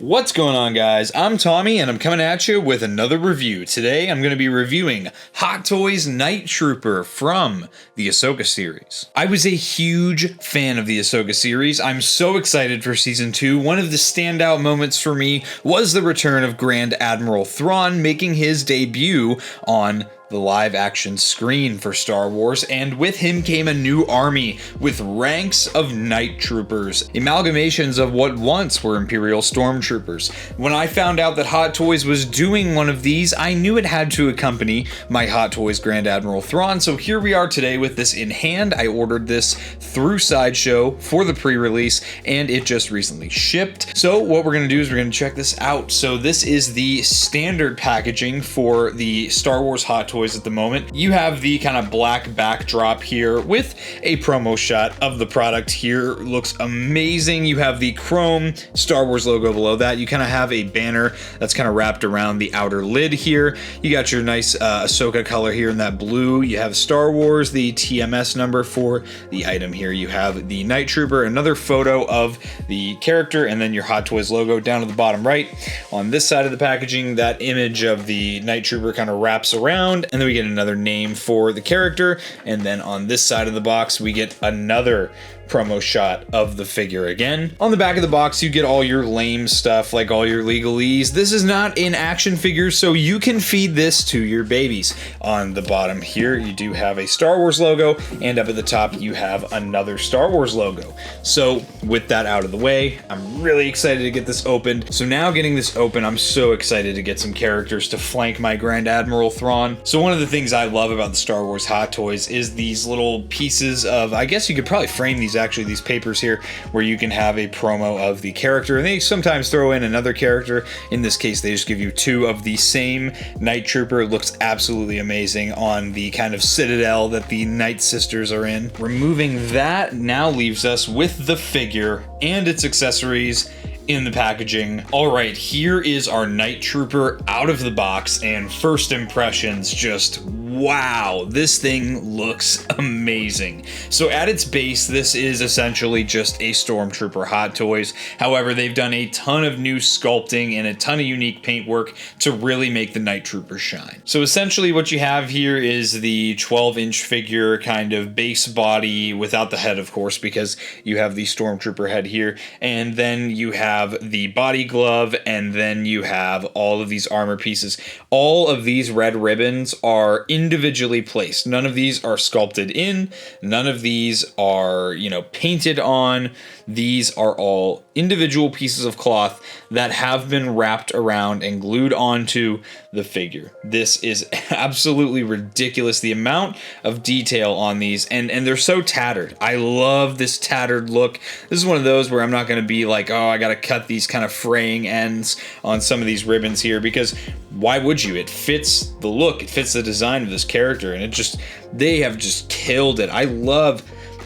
What's going on, guys? I'm Tommy and I'm coming at you with another review. Today I'm going to be reviewing Hot Toys Night Trooper from the Ahsoka series. I was a huge fan of the Ahsoka series. I'm so excited for season 2. One of the standout moments for me was the return of Grand Admiral Thrawn making his debut on the live action screen for Star Wars, and with him came a new army with ranks of night troopers, amalgamations of what once were Imperial stormtroopers. When I found out that Hot Toys was doing one of these, I knew it had to accompany my Hot Toys Grand Admiral Thrawn, so here we are today with this in hand. I ordered this through Sideshow for the pre-release, and it just recently shipped. So what we're going to do is we're going to check this out. So this is the standard packaging for the Star Wars Hot Toys at the moment. You have the kind of black backdrop here with a promo shot of the product here. It looks amazing. You have the chrome Star Wars logo below that. You kind of have a banner that's kind of wrapped around the outer lid here. You got your nice Ahsoka color here in that blue. You have Star Wars, the TMS number for the item here. You have the Night Trooper, another photo of the character, and then your Hot Toys logo down at the bottom right. On this side of the packaging, that image of the Night Trooper kind of wraps around, and then we get another name for the character, and then on this side of the box we get another promo shot of the figure again. On the back of the box you get all your lame stuff, like all your legalese. This is not an action figure, so you can feed this to your babies. On the bottom here you do have a Star Wars logo, and up at the top you have another Star Wars logo. So with that out of the way, I'm really excited to get this opened. So now getting this open, I'm so excited to get some characters to flank my Grand Admiral Thrawn. So one of the things I love about the Star Wars Hot Toys is these little pieces of, I guess you could probably frame these these papers here, where you can have a promo of the character, and they sometimes throw in another character. In this case they just give you two of the same Night Trooper. It looks absolutely amazing on the kind of citadel that the Night Sisters are in. Removing that now leaves us with the figure and its accessories in the packaging. All right, here is our Night Trooper out of the box, and first impressions, just wow, this thing looks amazing. So at its base, this is essentially just a Stormtrooper Hot Toys. However, they've done a ton of new sculpting and a ton of unique paintwork to really make the Night Trooper shine. So essentially what you have here is the 12-inch figure, kind of base body without the head, of course, because you have the Stormtrooper head here, and then you have the body glove, and then you have all of these armor pieces. All of these red ribbons are individually placed. None of these are sculpted in. None of these are, painted on. These are all individual pieces of cloth that have been wrapped around and glued onto the figure. This is absolutely ridiculous, the amount of detail on these, and they're so tattered. I love this tattered look. This is one of those where I'm not going to be like, oh, I got to cut these kind of fraying ends on some of these ribbons here, because why would you? It fits the look, it fits the design of this character, and they have just killed it. I love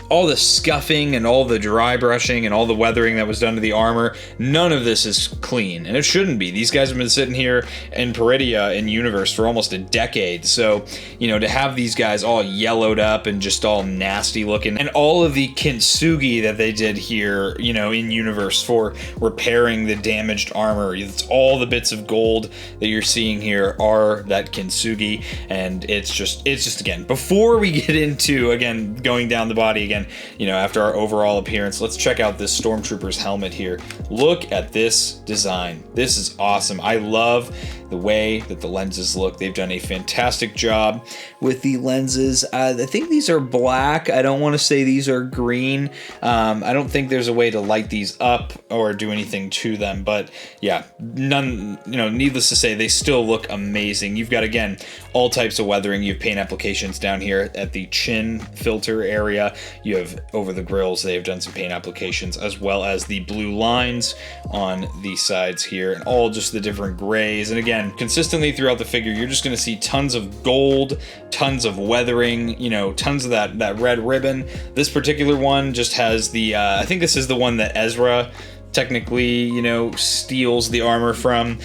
all the scuffing and all the dry brushing and all the weathering that was done to the armor. None of this is clean, and it shouldn't be. These guys have been sitting here in Peridia in Universe for almost a decade, so to have these guys all yellowed up and just all nasty looking, and all of the kintsugi that they did here in Universe for repairing the damaged armor. It's all the bits of gold that you're seeing here are that kintsugi, and it's just again, before we get into again going down the body again, after our overall appearance, let's check out this Stormtrooper's helmet here. Look at this design. This is awesome. I love the way that the lenses look. They've done a fantastic job with the lenses. I think these are black. I don't want to say these are green. I don't think there's a way to light these up or do anything to them, but yeah, needless to say, they still look amazing. You've got, again, all types of weathering. You have paint applications down here at the chin filter area. You have over the grills, they've done some paint applications, as well as the blue lines on the sides here, and all just the different grays. And again, consistently throughout the figure, you're just going to see tons of gold, tons of weathering, tons of that red ribbon. This particular one just has the, I think this is the one that Ezra technically, you know, steals the armor from.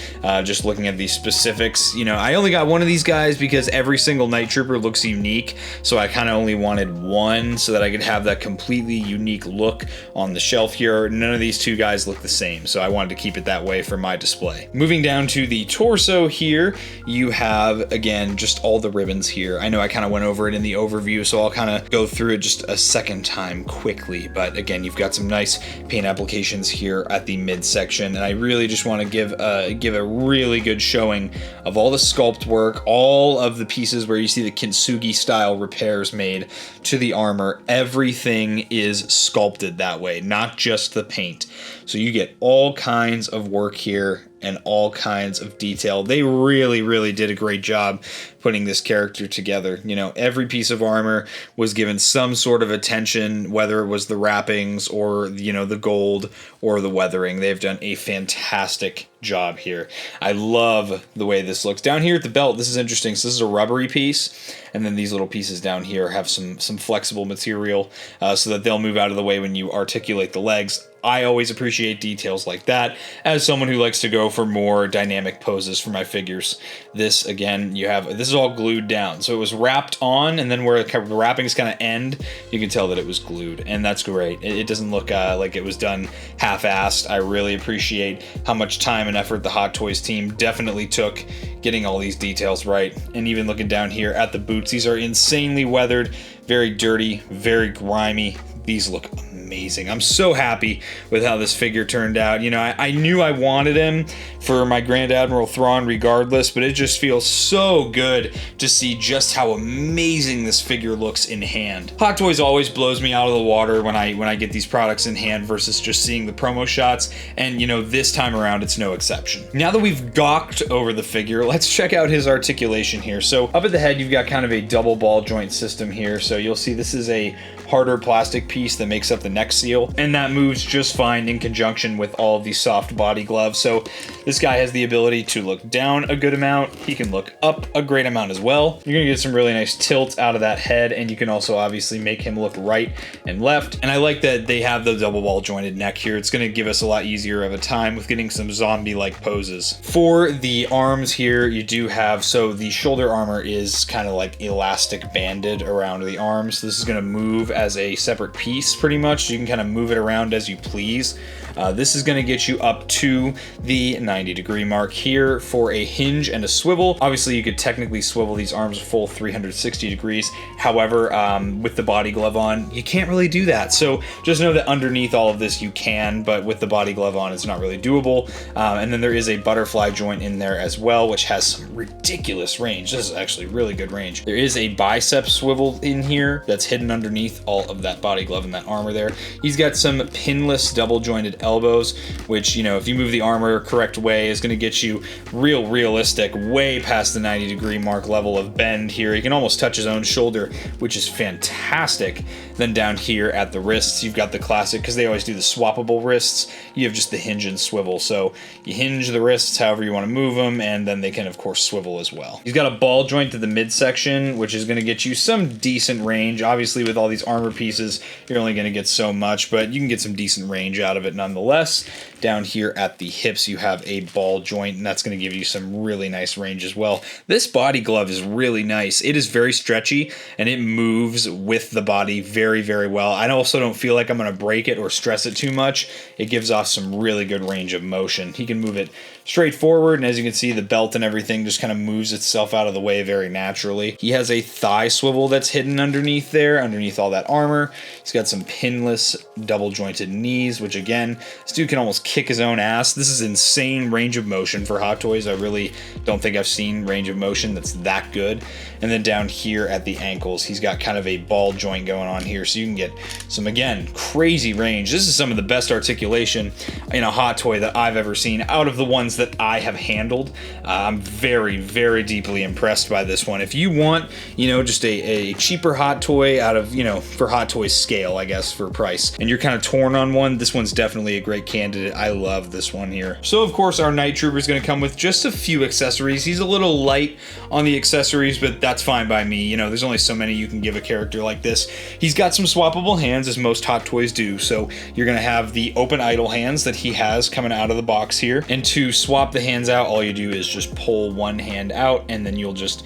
Just looking at these specifics, you know, I only got one of these guys because every single Night Trooper looks unique, so I kind of only wanted one so that I could have that completely unique look on the shelf here. None of these two guys look the same, so I wanted to keep it that way for my display. Moving down to the torso here, you have, again, just all the ribbons here. I know I kind of went over it in the overview, so I'll kind of go through it just a second time quickly, but again, you've got some nice paint applications here at the midsection, and I really just want to give a really good showing of all the sculpt work, all of the pieces where you see the Kintsugi style repairs made to the armor. Everything is sculpted that way, not just the paint. So you get all kinds of work here and all kinds of detail. They really did a great job putting this character together. You know, every piece of armor was given some sort of attention, whether it was the wrappings or, you know, the gold or the weathering. They've done a fantastic job here. I love the way this looks. Down here at the belt, this is interesting. So this is a rubbery piece, and then these little pieces down here have some flexible material so that they'll move out of the way when you articulate the legs. I always appreciate details like that as someone who likes to go for more dynamic poses for my figures. This, again, this is all glued down. So it was wrapped on, and then where the wrappings kind of end, you can tell that it was glued, and that's great. It doesn't look like it was done half-assed. I really appreciate how much time and effort the Hot Toys team definitely took getting all these details right. And even looking down here at the boots, these are insanely weathered, very dirty, very grimy. These look amazing. I'm so happy with how this figure turned out. You know, I knew I wanted him for my Grand Admiral Thrawn regardless, but it just feels so good to see just how amazing this figure looks in hand. Hot Toys always blows me out of the water when I get these products in hand versus just seeing the promo shots, and you know, this time around it's no exception. Now that we've gawked over the figure, let's check out his articulation here. So up at the head, you've got kind of a double ball joint system here. So you'll see this is a harder plastic piece that makes up the neck seal, and that moves just fine in conjunction with all of these soft body gloves. So this guy has the ability to look down a good amount. He can look up a great amount as well. You're gonna get some really nice tilt out of that head, and you can also obviously make him look right and left. And I like that they have the double ball jointed neck here. It's gonna give us a lot easier of a time with getting some zombie-like poses. For the arms here, you do have, so the shoulder armor is kind of like elastic banded around the arms. This is gonna move as a separate piece pretty much, so you can kind of move it around as you please. This is going to get you up to the 90-degree mark here for a hinge and a swivel. Obviously, you could technically swivel these arms a full 360 degrees. However, with the body glove on, you can't really do that. So just know that underneath all of this, you can, but with the body glove on, it's not really doable. And then there is a butterfly joint in there as well, which has some ridiculous range. This is actually really good range. There is a bicep swivel in here that's hidden underneath all of that body glove and that armor there. He's got some pinless double jointed elbows, which, you know, if you move the armor correct way, is going to get you realistic, way past the 90-degree mark level of bend here. He can almost touch his own shoulder, which is fantastic. Then down here at the wrists, you've got the classic, because they always do the swappable wrists, you have just the hinge and swivel. So you hinge the wrists however you want to move them, and then they can, of course, swivel as well. He's got a ball joint to the midsection, which is going to get you some decent range. Obviously, with all these armor pieces, you're only going to get so much, but you can get some decent range out of it nonetheless. Down here at the hips, you have a ball joint, and that's going to give you some really nice range as well. This body glove is really nice. It is very stretchy, and it moves with the body very well. I also don't feel like I'm going to break it or stress it too much. It gives off some really good range of motion. He can move it straight forward, and as you can see, the belt and everything just kind of moves itself out of the way very naturally. He has a thigh swivel that's hidden underneath there, underneath all that armor. He's got some pinless double jointed knees, which again, this dude can almost kick his own ass. This is insane range of motion for Hot Toys. I really don't think I've seen range of motion that's that good. And then down here at the ankles, he's got kind of a ball joint going on here, so you can get some, again, crazy range. This is some of the best articulation in a Hot Toy that I've ever seen out of the ones that I have handled. I'm very deeply impressed by this one. If you want, you know, just a cheaper Hot Toy out of, you know, for Hot Toys scale, I guess, for price, and you're kind of torn on one, this one's definitely definitely a great candidate. I love this one here. So of course our Night Trooper is going to come with just a few accessories. He's a little light on the accessories, but that's fine by me. You know, there's only so many you can give a character like this. He's got some swappable hands, as most Hot Toys do. So you're going to have the open idle hands that he has coming out of the box here. And to swap the hands out, all you do is just pull one hand out, and then you'll just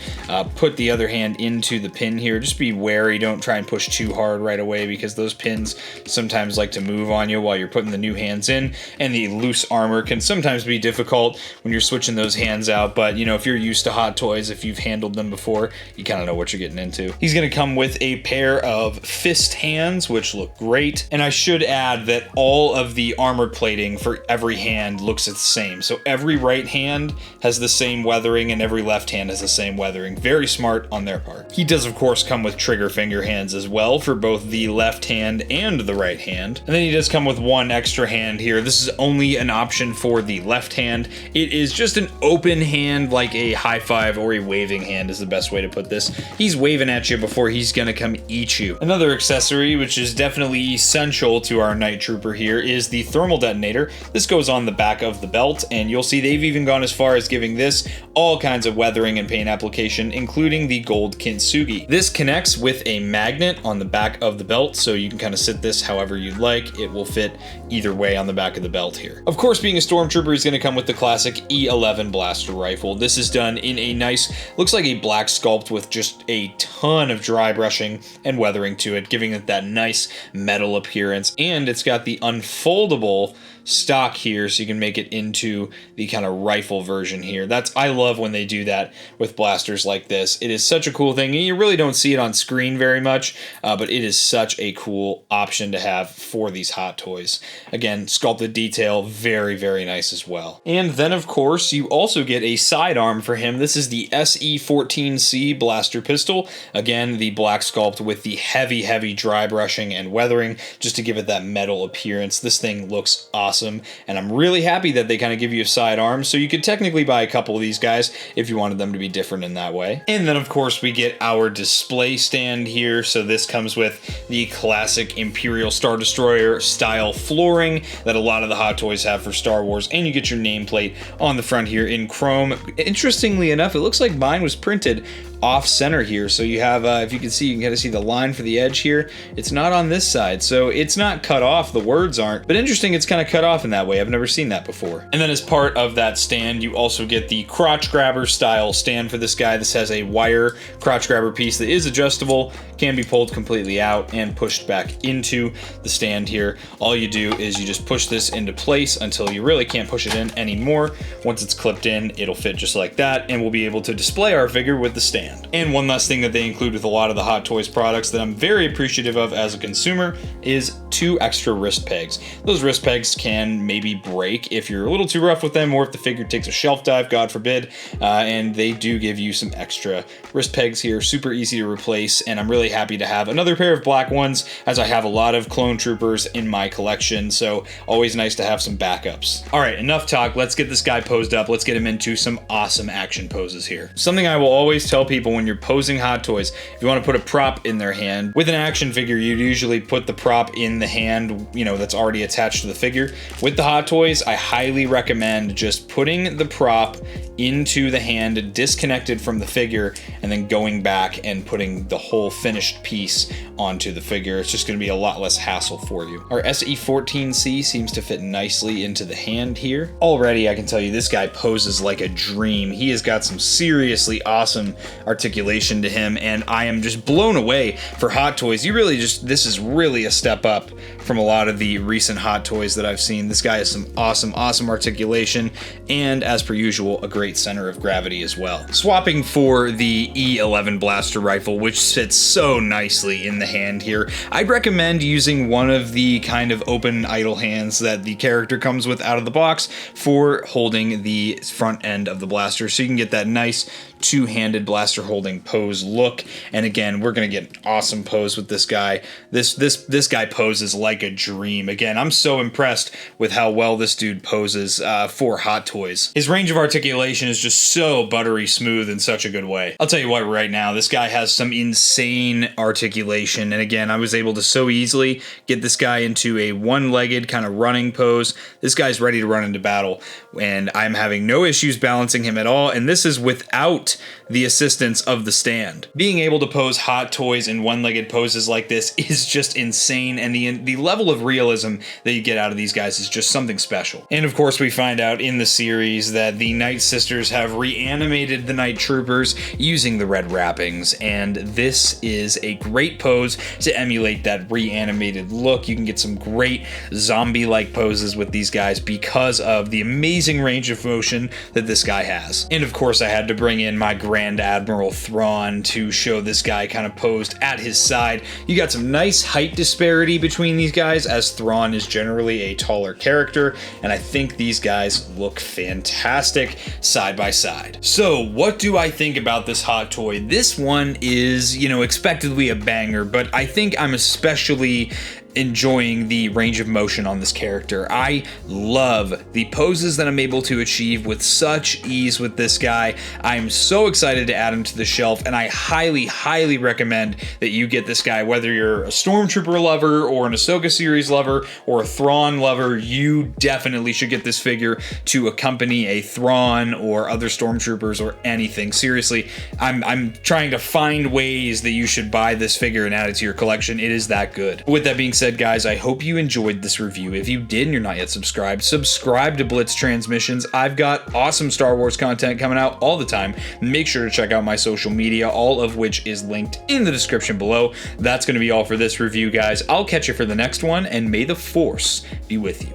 put the other hand into the pin here. Just be wary, don't try and push too hard right away, because those pins sometimes like to move on you while you're putting the new hands in, and the loose armor can sometimes be difficult when you're switching those hands out. But you know, if you're used to Hot Toys, if you've handled them before, you kind of know what you're getting into. He's going to come with a pair of fist hands, which look great. And I should add that all of the armor plating for every hand looks the same. So every right hand has the same weathering and every left hand has the same weathering. Very smart on their part. He does of course come with trigger finger hands as well for both the left hand and the right hand. And then he does come with one extra hand here. This is only an option for the left hand. It is just an open hand, like a high five or a waving hand is the best way to put this. He's waving at you before he's gonna come eat you. Another accessory which is definitely essential to our Night Trooper here is the thermal detonator. This goes on the back of the belt, and you'll see they've even gone as far as giving this all kinds of weathering and paint application, including the gold kintsugi. This connects with a magnet on the back of the belt, so you can kind of sit this however you'd like. It will fit either way on the back of the belt here. Of course, being a Stormtrooper, he's going to come with the classic E11 blaster rifle. This is done in a nice, looks like a black sculpt with just a ton of dry brushing and weathering to it, giving it that nice metal appearance. And it's got the unfoldable stock here, so you can make it into the kind of rifle version here. I love when they do that with blasters like this. It is such a cool thing, and you really don't see it on screen very much, but it is such a cool option to have for these Hot Toys. Again, sculpted detail, very, very nice as well. And then of course you also get a sidearm for him. This is the SE14C blaster pistol. Again, the black sculpt with the heavy dry brushing and weathering, just to give it that metal appearance. This thing looks awesome, and I'm really happy that they kind of give you a sidearm, so you could technically buy a couple of these guys if you wanted them to be different in that way. And then of course we get our display stand here. So this comes with the classic Imperial Star Destroyer style flooring that a lot of the Hot Toys have for Star Wars, and you get your nameplate on the front here in chrome. Interestingly enough, it looks like mine was printed off center here, so you have if you can see, you can kind of see the line for the edge here. It's not on this side, so it's not cut off, the words aren't, but interesting, it's kind of cut off in that way. I've never seen that before. And then as part of that stand, you also get the crotch grabber style stand for this guy. This has a wire crotch grabber piece that is adjustable, can be pulled completely out and pushed back into the stand here. All you do is you just push this into place until you really can't push it in anymore. Once it's clipped in, it'll fit just like that, and we'll be able to display our figure with the stand. And one last thing that they include with a lot of the Hot Toys products that I'm very appreciative of as a consumer is 2 extra wrist pegs. Those wrist pegs can maybe break if you're a little too rough with them, or if the figure takes a shelf dive, God forbid, and they do give you some extra wrist pegs here, super easy to replace, and I'm really happy to have another pair of black ones, as I have a lot of clone troopers in my collection, so always nice to have some backups. Alright, enough talk, let's get this guy posed up, let's get him into some awesome action poses here. Something I will always tell people when you're posing Hot Toys, if you want to put a prop in their hand, with an action figure you'd usually put the prop in the hand, you know, that's already attached to the figure. With the Hot Toys, I highly recommend just putting the prop into the hand, disconnected from the figure, and then going back and putting the whole finished piece onto the figure. It's just going to be a lot less hassle for you. Our SE14C seems to fit nicely into the hand here. Already I can tell you this guy poses like a dream. He has got some seriously awesome articulation to him, and I am just blown away for Hot Toys. This is really a step up from a lot of the recent Hot Toys that I've seen. This guy has some awesome articulation, and as per usual, a great center of gravity as well. Swapping for the E11 blaster rifle, which sits so nicely in the hand here, I'd recommend using one of the kind of open idle hands that the character comes with out of the box for holding the front end of the blaster, so you can get that nice two-handed blaster blaster holding pose look. And again, we're going to get an awesome pose with this guy. This guy poses like a dream. Again, I'm so impressed with how well this dude poses for Hot Toys. His range of articulation is just so buttery smooth in such a good way. I'll tell you what, right now, this guy has some insane articulation. And again, I was able to so easily get this guy into a one-legged kind of running pose. This guy's ready to run into battle, and I'm having no issues balancing him at all, and this is without the assistance of the stand. Being able to pose Hot Toys in one-legged poses like this is just insane, and the level of realism that you get out of these guys is just something special. And of course, we find out in the series that the Night Sisters have reanimated the Night Troopers using the red wrappings, and this is a great pose to emulate that reanimated look. You can get some great zombie-like poses with these guys because of the amazing range of motion that this guy has. And of course, I had to bring in my Grand Admiral Thrawn to show this guy kind of posed at his side. You got some nice height disparity between these guys, as Thrawn is generally a taller character, and I think these guys look fantastic side by side. So what do I think about this Hot Toy? This one is, you know, expectedly a banger, but I think I'm especially enjoying the range of motion on this character. I love the poses that I'm able to achieve with such ease with this guy. I'm so excited to add him to the shelf, and I highly recommend that you get this guy. Whether you're a Stormtrooper lover or an Ahsoka series lover or a Thrawn lover, you definitely should get this figure to accompany a Thrawn or other Stormtroopers or anything. Seriously, I'm trying to find ways that you should buy this figure and add it to your collection. It is that good. With that being said, guys, I hope you enjoyed this review. If you did and you're not yet subscribed, subscribe to Blitz Transmissions. I've got awesome Star Wars content coming out all the time. Make sure to check out my social media, all of which is linked in the description below. That's going to be all for this review, guys. I'll catch you for the next one, and may the Force be with you.